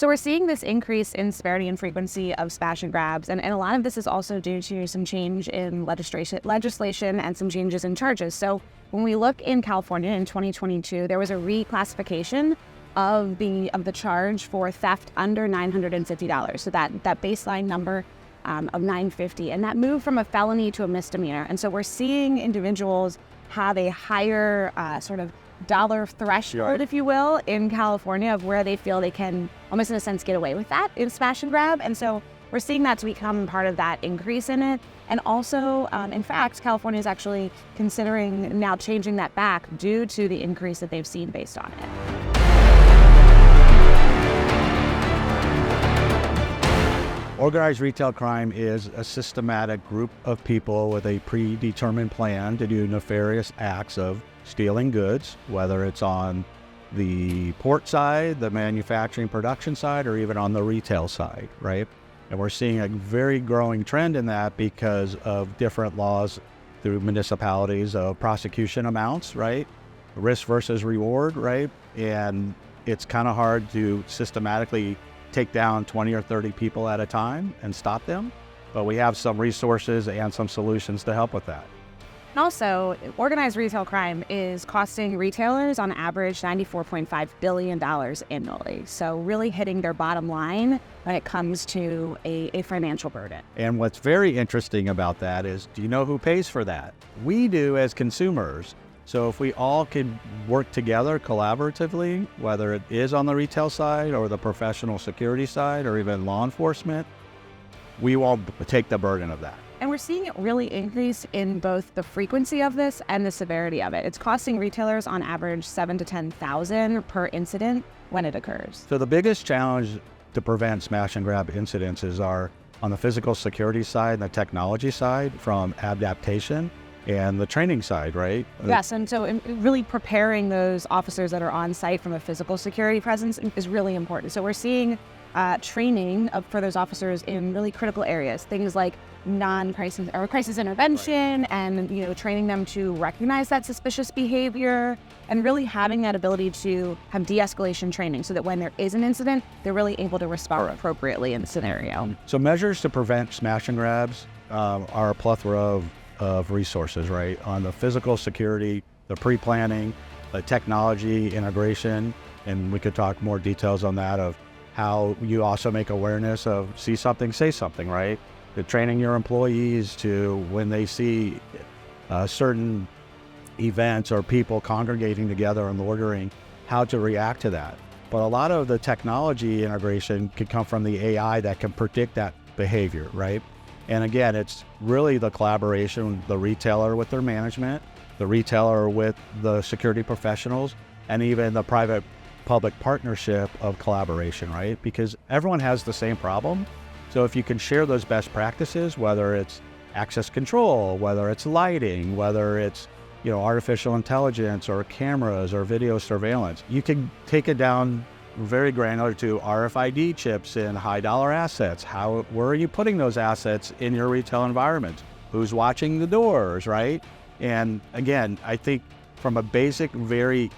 So we're seeing this increase in severity and frequency of smash and grabs, and a lot of this is also due to some change in legislation and some changes in charges. So when we look in California in 2022, there was a reclassification of the charge for theft under $950. So that baseline number of $950, and that moved from a felony to a misdemeanor. And so we're seeing individuals have a higher sort of dollar threshold, if you will, in California of where they feel they can almost in a sense get away with that in smash and grab. And so we're seeing that to become part of that increase in it. And also, in fact, California is actually considering now changing that back due to the increase that they've seen based on it. Organized retail crime is a systematic group of people with a predetermined plan to do nefarious acts of stealing goods, whether it's on the port side, the manufacturing production side, or even on the retail side, right? And we're seeing a very growing trend in that because of different laws through municipalities of prosecution amounts, right? Risk versus reward, right? And it's kind of hard to systematically take down 20 or 30 people at a time and stop them. But we have some resources and some solutions to help with that. And also, organized retail crime is costing retailers on average $94.5 billion annually. So really hitting their bottom line when it comes to a financial burden. And what's very interesting about that is, do you know who pays for that? We do as consumers. So if we all could work together collaboratively, whether it is on the retail side or the professional security side or even law enforcement, we won't take the burden of that. And we're seeing it really increase in both the frequency of this and the severity of it. It's costing retailers on average $7,000 to $10,000 per incident when it occurs. So the biggest challenge to prevent smash and grab incidences are on the physical security side and the technology side, from adaptation and the training side, right? Yes, and so really preparing those officers that are on site from a physical security presence is really important. So we're seeing training for those officers in really critical areas, things like non-crisis or crisis intervention, and training them to recognize that suspicious behavior, and really having that ability to have de-escalation training so that when there is an incident, they're really able to respond appropriately in the scenario. So measures to prevent smash and grabs are a plethora of resources, right? On the physical security, the pre-planning, the technology integration, and we could talk more details on that of how you also make awareness of see something, say something, right? The training your employees to, when they see certain events or people congregating together and loitering, how to react to that. But a lot of the technology integration could come from the AI that can predict that behavior, right? And again, it's really the collaboration, the retailer with their management, the retailer with the security professionals, and even the private-public partnership of collaboration, right? Because everyone has the same problem. So if you can share those best practices, whether it's access control, whether it's lighting, whether it's artificial intelligence or cameras or video surveillance, you can take it down very granular to RFID chips and high dollar assets. Where are you putting those assets in your retail environment? Who's watching the doors, right? And again, I think from a basic, very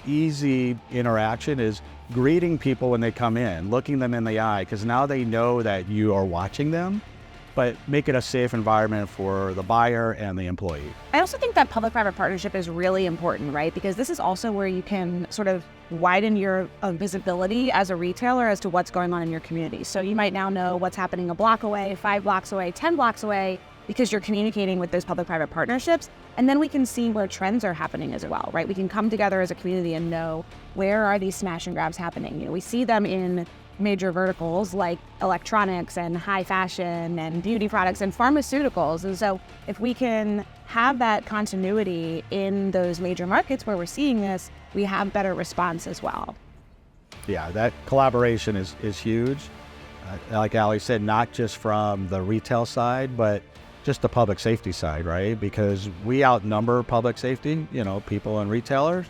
easy interaction is greeting people when they come in, looking them in the eye, because now they know that you are watching them, but make it a safe environment for the buyer and the employee. I also think that public-private partnership is really important, right? Because this is also where you can sort of widen your visibility as a retailer as to what's going on in your community. So you might now know what's happening a block away, 5 blocks away, 10 blocks away, because you're communicating with those public-private partnerships. And then we can see where trends are happening as well, right? We can come together as a community and know where are these smash and grabs happening. We see them in major verticals like electronics and high fashion and beauty products and pharmaceuticals. And so if we can have that continuity in those major markets where we're seeing this, we have better response as well. Yeah, that collaboration is huge. Like Ally said, not just from the retail side, but just the public safety side, right? Because we outnumber public safety, people and retailers,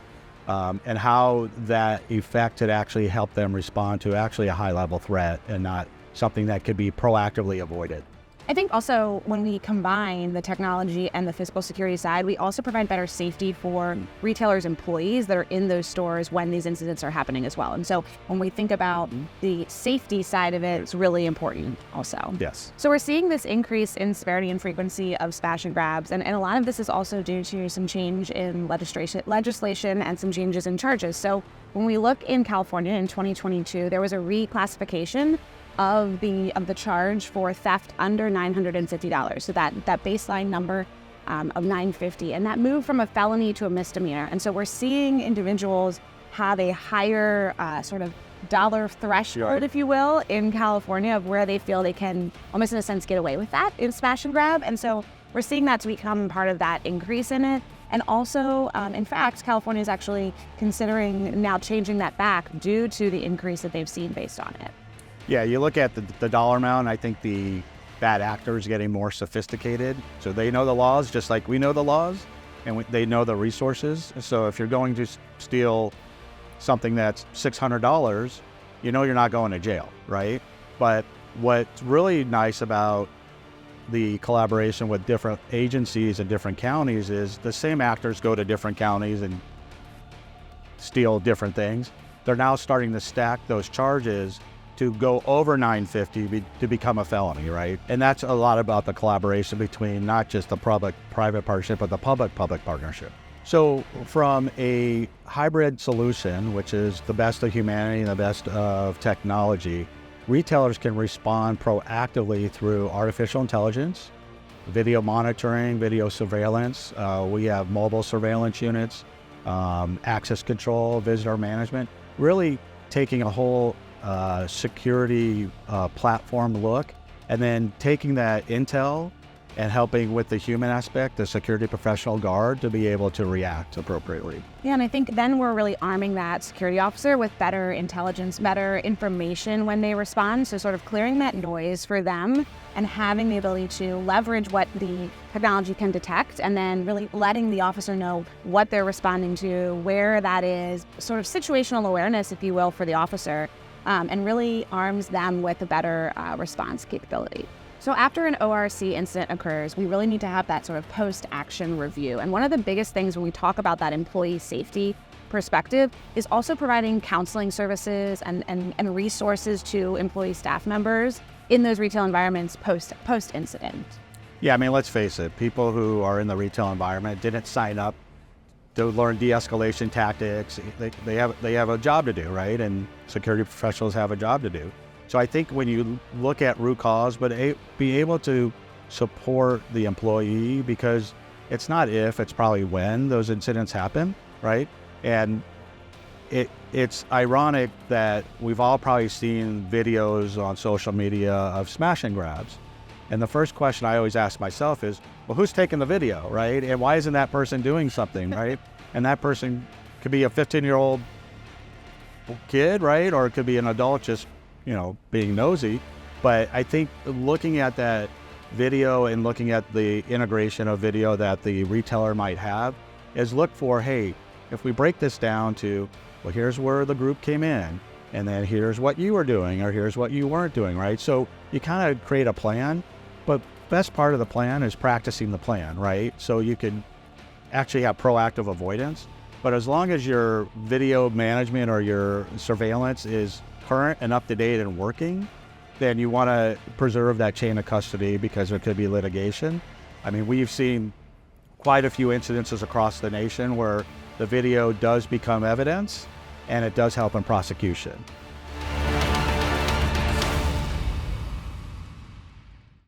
and how that effect could actually help them respond to actually a high level threat and not something that could be proactively avoided. I think also when we combine the technology and the physical security side, we also provide better safety for retailers' employees that are in those stores when these incidents are happening as well. And so when we think about the safety side of it, it's really important also. Yes. So we're seeing this increase in severity and frequency of smash and grabs. And a lot of this is also due to some change in legislation and some changes in charges. So when we look in California in 2022, there was a reclassification of the charge for theft under $950. So that baseline number of $950, and that moved from a felony to a misdemeanor. And so we're seeing individuals have a higher sort of dollar threshold, if you will, in California of where they feel they can almost in a sense get away with that in smash and grab. And so we're seeing that to become part of that increase in it. And also, in fact, California is actually considering now changing that back due to the increase that they've seen based on it. Yeah, you look at the dollar amount, I think the bad actors getting more sophisticated. So they know the laws just like we know the laws, and they know the resources. So if you're going to steal something that's $600, you know you're not going to jail, right? But what's really nice about the collaboration with different agencies and different counties is the same actors go to different counties and steal different things. They're now starting to stack those charges to go over $950 to become a felony, right? And that's a lot about the collaboration between not just the public-private partnership, but the public-public partnership. So from a hybrid solution, which is the best of humanity and the best of technology, retailers can respond proactively through artificial intelligence, video monitoring, video surveillance. We have mobile surveillance units, access control, visitor management, really taking a whole security platform look, and then taking that intel and helping with the human aspect, the security professional guard, to be able to react appropriately. Yeah, and I think then we're really arming that security officer with better intelligence, better information when they respond. So sort of clearing that noise for them and having the ability to leverage what the technology can detect, and then really letting the officer know what they're responding to, where that is, sort of situational awareness, if you will, for the officer. And really arms them with a better response capability. So after an ORC incident occurs, we really need to have that sort of post-action review. And one of the biggest things when we talk about that employee safety perspective is also providing counseling services and resources to employee staff members in those retail environments post-incident. Yeah, I mean, let's face it, people who are in the retail environment didn't sign up to learn de-escalation tactics. They have a job to do, right? And security professionals have a job to do. So I think when you look at root cause, but be able to support the employee, because it's not if, it's probably when those incidents happen, right? And it's ironic that we've all probably seen videos on social media of smash and grabs. And the first question I always ask myself is, well, who's taking the video, right? And why isn't that person doing something, right? And that person could be a 15-year-old kid, right? Or it could be an adult just, being nosy. But I think looking at that video and looking at the integration of video that the retailer might have is look for, hey, if we break this down to, well, here's where the group came in, and then here's what you were doing, or here's what you weren't doing, right? So you kind of create a plan, but best part of the plan is practicing the plan, right? So you can actually have proactive avoidance. But as long as your video management or your surveillance is current and up to date and working, then you want to preserve that chain of custody, because there could be litigation. I mean, we've seen quite a few incidences across the nation where the video does become evidence and it does help in prosecution.